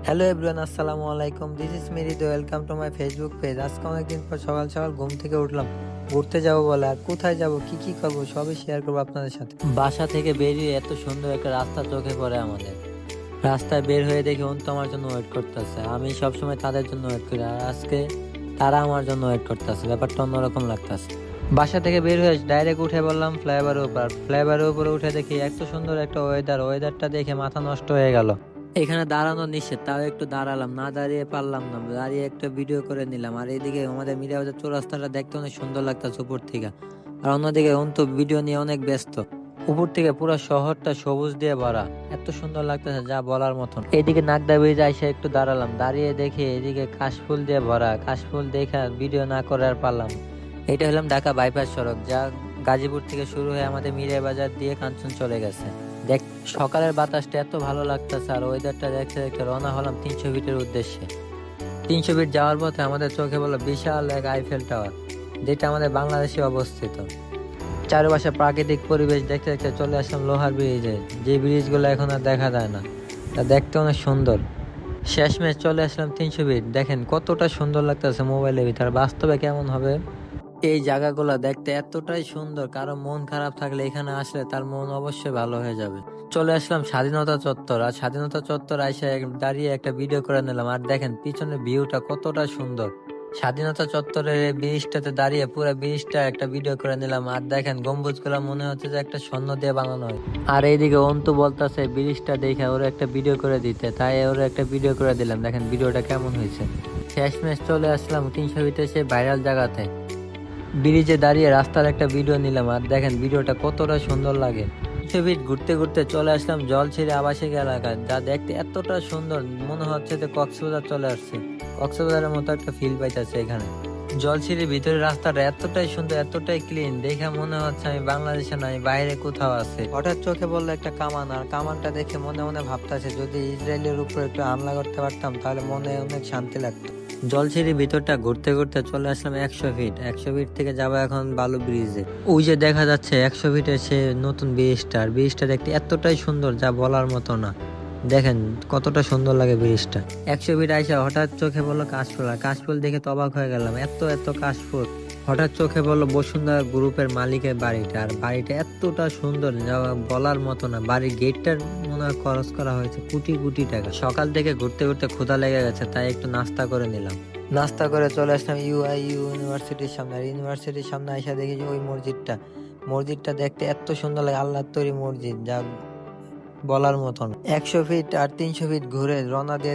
Hello everyone, আসসালামু আলাইকুম। This is মেরিদ, welcome to my Facebook page. আজকে অনেকদিন পর সকাল সকাল ঘুম থেকে উঠলাম, ঘুরতে যাব বলে। আর কোথায় যাব, কি কি করবো, সবই শেয়ার করবো আপনাদের সাথে। বাসা থেকে বেরিয়ে এত সুন্দর একটা রাস্তা চোখে পড়ে আমাদের। রাস্তায় বের হয়ে দেখি অন্ত আমার জন্য ওয়েট করতেছে। আমি সবসময় তাদের জন্য ওয়েট করি, আর আজকে তারা আমার জন্য ওয়েট করতেছে। ব্যাপারটা অন্যরকম লাগতেছে। বাসা থেকে বের হয়ে ডাইরেক্ট উঠে বললাম ফ্লাইওভারের উপর। ফ্লাইওভারের উপরে উঠে দেখি এত সুন্দর একটা ওয়েদারটা দেখে মাথা নষ্ট হয়ে গেল। এখানে দাঁড়ানো নিষেধ, তাও একটু দাঁড়ালাম, না দাঁড়িয়ে পারলাম না, দাঁড়িয়ে একটা ভিডিও করে নিলাম। আর এইদিকে আমাদের মিরাবাজার চৌরাস্তাটা দেখতে অনেক সুন্দর লাগতেছে উপর থেকে। আর অন্যদিকে অন্তু ভিডিও নিয়ে অনেক ব্যস্ত। উপর থেকে পুরো শহরটা সবুজ দিয়ে ভরা, এত সুন্দর লাগতেছে যা বলার মতন। এদিকে নাগদা ব্রিজ এসে একটু দাঁড়ালাম, দাঁড়িয়ে দেখি এদিকে কাশফুল দিয়ে ভরা। কাশফুল দেখে ভিডিও না করে আর পারলাম। এটা হলাম ঢাকা বাইপাস সড়ক, যা গাজীপুর থেকে শুরু হয়ে আমাদের মিরাবাজার দিয়ে কাঞ্চন চলে গেছে। দেখ, সকালের বাতাসটা এত ভালো লাগতেছে, আর ওয়েদারটা দেখতে দেখতে রওনা হলাম 300 ফিটের উদ্দেশ্যে। 300 ফিট যাওয়ার পথে আমাদের চোখে বললো বিশাল এক আইফেল টাওয়ার, যেটা আমাদের বাংলাদেশে অবস্থিত। চারপাশে প্রাকৃতিক পরিবেশ দেখতে দেখতে চলে আসলাম লোহার ব্রিজে, যে ব্রিজগুলো এখন আর দেখা যায় না। তা দেখতে অনেক সুন্দর। শেষমেশ চলে আসলাম 300 ফিট। দেখেন কতটা সুন্দর লাগতেছে মোবাইলের ভিতরে, বাস্তবে কেমন হবে। এই জায়গাগুলো দেখতে এতটাই সুন্দর, কারো মন খারাপ থাকলে এখানে আসলে তার মন অবশ্যই ভালো হয়ে যাবে। চলে আসলাম স্বাধীনতা চত্বর, আর স্বাধীনতা চত্বর এসে দাঁড়িয়ে একটা ভিডিও করে নিলাম। আর দেখেন পিছনের ভিউটা কতটা সুন্দর। স্বাধীনতা চত্বরের এই ব্রিজটাতে দাঁড়িয়ে পুরো ব্রিজটা একটা ভিডিও করে নিলাম। আর দেখেন গম্বুজগুলো মনে হচ্ছে যে একটা স্বর্ণ দিয়ে বানানো হয়। আর এইদিকে অন্তু বলতেছে ব্রিজটা দেখে ওরা একটা ভিডিও করে দিতে, তাই ওরা একটা ভিডিও করে দিলাম। দেখেন ভিডিওটা কেমন হয়েছে। শেষমেশ চলে আসলাম 300 ফিটে সে ভাইরাল জায়গাতে। ব্রিজে দাঁড়িয়ে রাস্তার একটা ভিডিও নিলাম, আর দেখেন ভিডিওটা কতটা সুন্দর লাগে। ফিট ঘুরতে ঘুরতে চলে আসলাম জলছিড়ে আবাসিক এলাকায়, যা দেখতে এতটা সুন্দর মনে হচ্ছে যে কক্সবাজার চলে আসছে। কক্সবাজারের মতো একটা ফিল পাইতেছে এখানে। জলছিড়ির ভিতরে রাস্তাটা এতটাই সুন্দর, এতটাই ক্লিন, দেখে মনে হচ্ছে আমি বাংলাদেশে নাই, বাইরে কোথাও আছে। হঠাৎ চোখে বললো একটা কামান, আর কামানটা দেখে মনে মনে ভাবতেছে যদি ইসরায়েলের উপর একটু হামলা করতে পারতাম তাহলে মনে অনেক শান্তি লাগতো। জলছিড়ির ভিতরটা ঘুরতে ঘুরতে চলে আসলাম 100 ফিট। 100 ফিট থেকে যাবো এখন বালু ব্রিজে। ওই যে দেখা যাচ্ছে 100 ফিটের সে নতুন ব্রিজটা, আর ব্রিজটা দেখতে এতটাই সুন্দর যা বলার মতো না। দেখেন কতটা সুন্দর লাগে ব্রিজটা। 100 ফিট আইসা হঠাৎ চোখে বললো কাশফুল, আর কাশফুল দেখে তো অবাক হয়ে গেলাম, এত এত কাশফুল। হঠাৎ চোখে বললো বসুন্ধরা গ্রুপের মালিকের বাড়িটা, আর বাড়িটা এতটা সুন্দর যা বলার মতো না। বাড়ির গেটটার মনে হয় খরচ করা হয়েছে কোটি কোটি টাকা। সকাল থেকে ঘুরতে ঘুরতে ক্ষুধা লেগে গেছে, তাই একটু নাস্তা করে নিলাম। নাস্তা করে চলে আসলাম ইউনিভার্সিটির সামনে। আর ইউনিভার্সিটির সামনে আইসা দেখি যে ওই মসজিদটা, মসজিদটা দেখতে এত সুন্দর লাগে, আল্লাহর তৈরি মসজিদ যা বলার মতন। 100 ফিট আর 300 ফিট ঘুরে রওনা দিয়ে